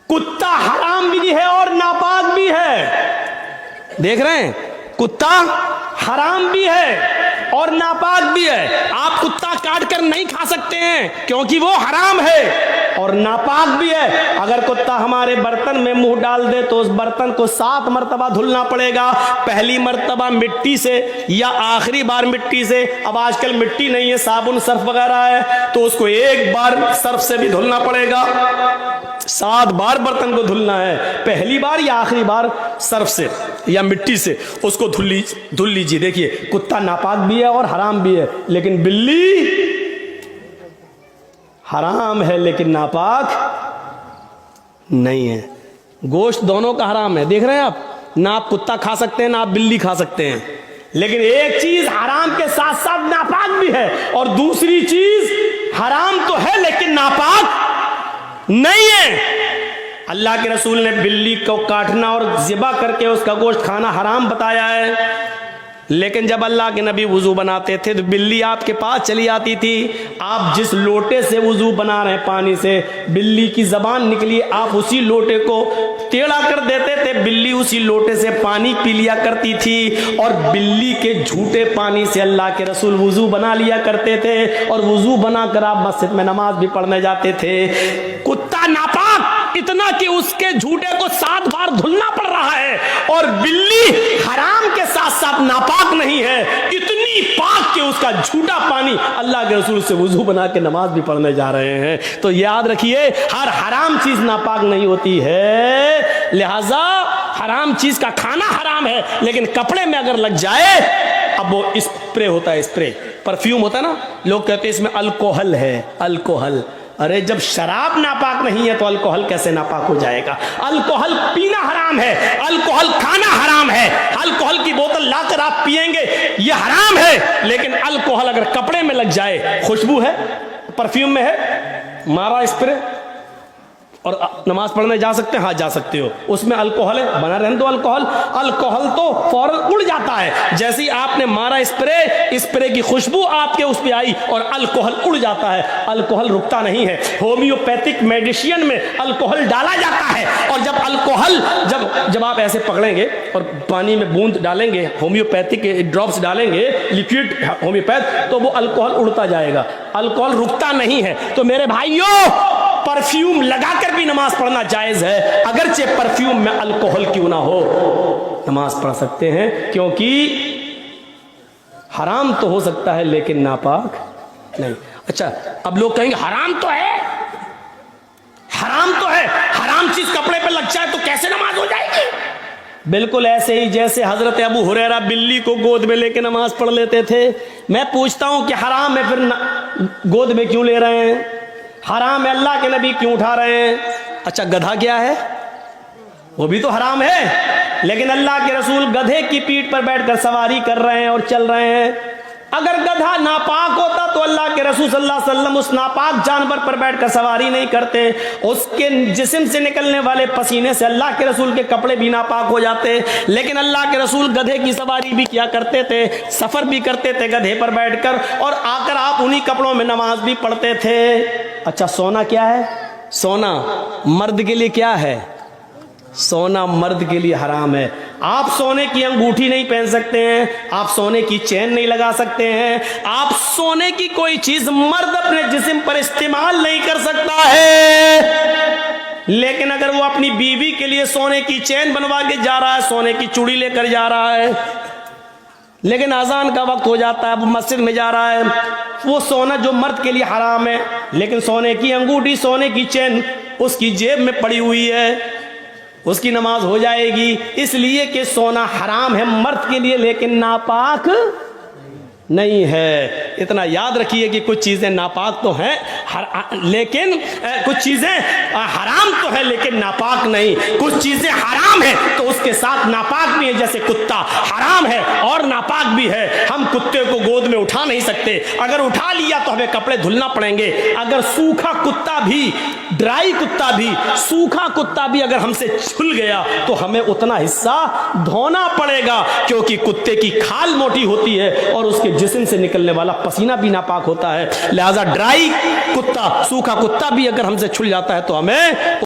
कुत्ता हराम भी है और नापाक भी है। देख रहे हैं, कुत्ता हराम भी है और नापाक भी है। आप कुत्ता काट कर नहीं खा सकते हैं क्योंकि वो हराम है और नापाक भी है। अगर कुत्ता हमारे बर्तन में मुंह डाल दे तो उस बर्तन को 7 मरतबा धुलना पड़ेगा। पहली मरतबा मिट्टी से या आखिरी बार मिट्टी से। अब आजकल मिट्टी नहीं है, साबुन सर्फ वगैरह है, तो उसको एक बार सर्फ से भी धुलना पड़ेगा। 7 बार बर्तन को धुलना है, पहली बार या आखिरी बार सर्फ से या मिट्टी से उसको धुल लीजिए। देखिए, कुत्ता नापाक भी है और हराम भी है, लेकिन बिल्ली हराम है लेकिन नापाक नहीं है। गोश्त दोनों का हराम है। देख रहे हैं आप, ना आप कुत्ता खा सकते हैं ना आप बिल्ली खा सकते हैं, लेकिन एक चीज हराम के साथ साथ नापाक भी है और दूसरी चीज हराम तो है लेकिन नापाक नहीं है। अल्लाह के रसूल ने बिल्ली को काटना और ज़िबा करके उसका गोश्त खाना हराम बताया है, लेकिन जब अल्लाह के नबी वुजू बनाते थे तो बिल्ली आपके पास चली आती थी। आप जिस लोटे से वुजू बना रहे हैं पानी से, बिल्ली की जबान निकली, आप उसी लोटे को टेढ़ा कर देते थे, बिल्ली उसी लोटे से पानी पी लिया करती थी। और बिल्ली के झूठे पानी से अल्लाह के रसूल वुजू बना लिया करते थे और वुजू बनाकर आप मस्जिद में नमाज भी पढ़ने जाते थे। कुत्ता नापाक इतना कि उसके झूठे को 7 बार धुलना पड़ रहा है और बिल्ली हराम के साथ साथ नापाक नहीं है, इतनी पाक कि उसका झूठा पानी अल्लाह के रसूल से वुजू बना के नमाज भी पढ़ने जा रहे हैं। तो याद रखिए, हर हराम चीज नापाक नहीं होती है, लिहाजा हराम चीज का खाना हराम है, लेकिन कपड़े में अगर लग जाए, अब वो स्प्रे होता है, स्प्रे परफ्यूम होता है ना, लोग कहते हैं इसमें अल्कोहल है। अल्कोहल, अरे जब शराब नापाक नहीं है तो अल्कोहल कैसे नापाक हो जाएगा? अल्कोहल पीना हराम है, अल्कोहल खाना हराम है। अल्कोहल की बोतल लाकर आप पिएंगे ये हराम है, लेकिन अल्कोहल अगर कपड़े में लग जाए, खुशबू है, परफ्यूम में है, मारा स्प्रे और नमाज पढ़ने जा सकते हैं? हाँ जा सकते हो, उसमें अल्कोहल है, बना रहने दो अल्कोहल। अल्कोहल तो फौरन उड़ जाता है, जैसे ही आपने मारा स्प्रे, स्प्रे की खुशबू आपके उस पे आई और अल्कोहल उड़ जाता है। अल्कोहल रुकता नहीं है। होम्योपैथिक मेडिसिन में अल्कोहल डाला जाता है और जब अल्कोहल जब आप ऐसे पकड़ेंगे और पानी में बूंद डालेंगे, होम्योपैथिक ड्रॉप्स डालेंगे, लिक्विड होम्योपैथ, तो वो अल्कोहल उड़ता जाएगा, अल्कोहल रुकता नहीं है। तो मेरे भाइयों, परफ्यूम लगाकर भी नमाज पढ़ना जायज है, अगरचे परफ्यूम में अल्कोहल क्यों ना हो, नमाज पढ़ सकते हैं, क्योंकि हराम तो हो सकता है लेकिन नापाक नहीं। अच्छा, अब लोग कहेंगे हराम तो है, हराम तो है, हराम चीज कपड़े पे लग जाए तो कैसे नमाज हो जाएगी? बिल्कुल ऐसे ही जैसे हजरत अबू हुरैरा बिल्ली को गोद में लेके नमाज पढ़ लेते थे। मैं पूछता हूं कि हराम है, फिर गोद में क्यों ले रहे हैं? हराम है, अल्लाह के नबी क्यों उठा रहे हैं? अच्छा, गधा क्या है? वो भी तो हराम है, लेकिन अल्लाह के रसूल गधे की पीठ पर बैठकर सवारी कर रहे हैं और चल रहे हैं। अगर गधा नापाक होता तो अल्लाह के रसूल सल्लल्लाहु अलैहि वसल्लम उस नापाक जानवर पर बैठकर सवारी नहीं करते। उसके जिस्म से निकलने वाले पसीने से अल्लाह के रसूल के कपड़े भी नापाक हो जाते, लेकिन अल्लाह के रसूल गधे की सवारी भी किया करते थे, सफर भी करते थे गधे पर बैठकर, और आकर आप उन्हीं कपड़ों में नमाज भी पढ़ते थे। अच्छा, सोना क्या है? सोना मर्द के लिए क्या है? सोना मर्द के लिए हराम है। आप सोने की अंगूठी नहीं पहन सकते हैं, आप सोने की चेन नहीं लगा सकते हैं, आप सोने की कोई चीज मर्द अपने जिस्म पर इस्तेमाल नहीं कर सकता है। लेकिन अगर वो अपनी बीवी के लिए सोने की चेन बनवा के जा रहा है, सोने की चूड़ी लेकर जा रहा है, लेकिन अजान का वक्त हो जाता है, वो मस्जिद में जा रहा है, वो सोना जो मर्द के लिए हराम है, लेकिन सोने की अंगूठी, सोने की चेन उसकी जेब में पड़ी हुई है, उसकी नमाज हो जाएगी। इसलिए कि सोना हराम है मर्द के लिए, लेकिन नापाक नहीं है। इतना याद रखिए कि कुछ चीजें नापाक तो हैं, लेकिन कुछ चीजें हराम तो है लेकिन नापाक नहीं। कुछ चीजें हराम है तो उसके साथ नापाक भी है, जैसे कुत्ता हराम है और नापाक भी है। हम कुत्ते को गोद में उठा नहीं सकते, अगर उठा लिया तो हमें कपड़े धुलना पड़ेंगे। अगर सूखा कुत्ता भी, ड्राई कुत्ता भी, सूखा कुत्ता भी अगर हमसे छुल गया तो हमें उतना हिस्सा धोना पड़ेगा, क्योंकि कुत्ते की खाल मोटी होती है और उसके जिस्म से निकलने वाला पसीना भी नापाक होता है। लिहाजा ड्राई कुत्ता, सूखा कुत्ता भी अगर हमसे छुल जाता है तो हमें